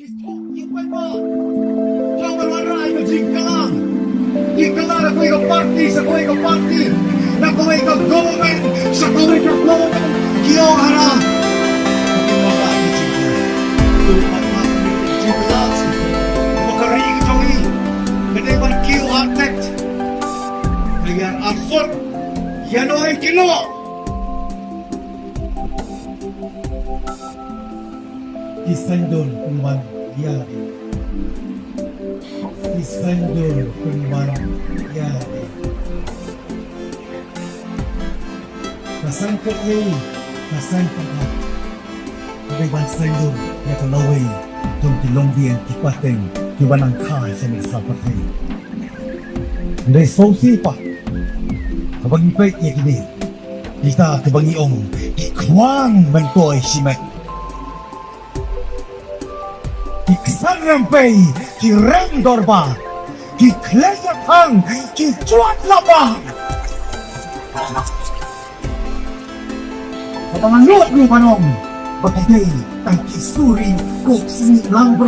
Yung paitbah. Jangan marai ke jingkalang. Jingkalang ako ikaw party, sa ko ikaw party. Na ko ikaw government, sa ko ikaw government. Kiyong hara. Yung marai ke jingkalang. Yung paitbah ke jingkalang. Kumakari ke jongi. Meneban kiyo artect. Kaya absurd. Yan o ay kilo. Isandol kunwan yari. Isandol kunwan yari. Nasangkot ni, nasangkot na. Pagayban sandol, yakalaway, yung tilongbian tipateng, kiwanang kay sa mga sapatay. Hindi sausi pa. Kapag ipay niya kini, kita kabang iong ikwang mantoy simek. Iksan rampay, ki rendor ba, ki klayatang, ki cuat labang. Kapangan luat ni panong, bagay tang kisuri kok sini langbro.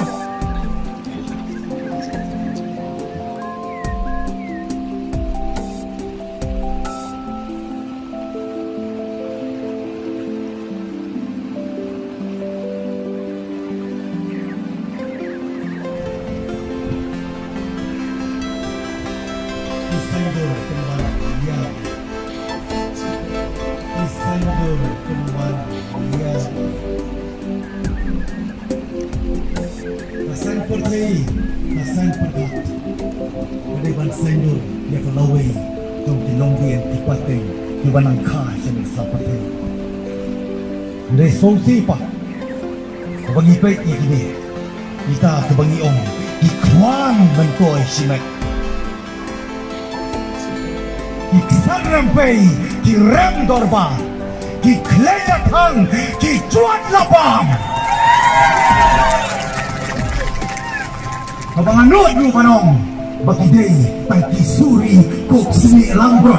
Isandol kunwan yari. Isandol kunwan yari. Nasangkot ni, nasangkot na. Pagayban sandol, yakalaway, yung tilongbian tipateng, kiwanang kay sa mga sapatay. Hindi sausi pa. Kapag ipay niya kini, kita kabang iong ikwang mantoy simek. Iksan rampay, ki rendor ba, ki klayatang, ki cuat labang. Kabangan luat mo manong, bagay tang kisuri kok sini langbro.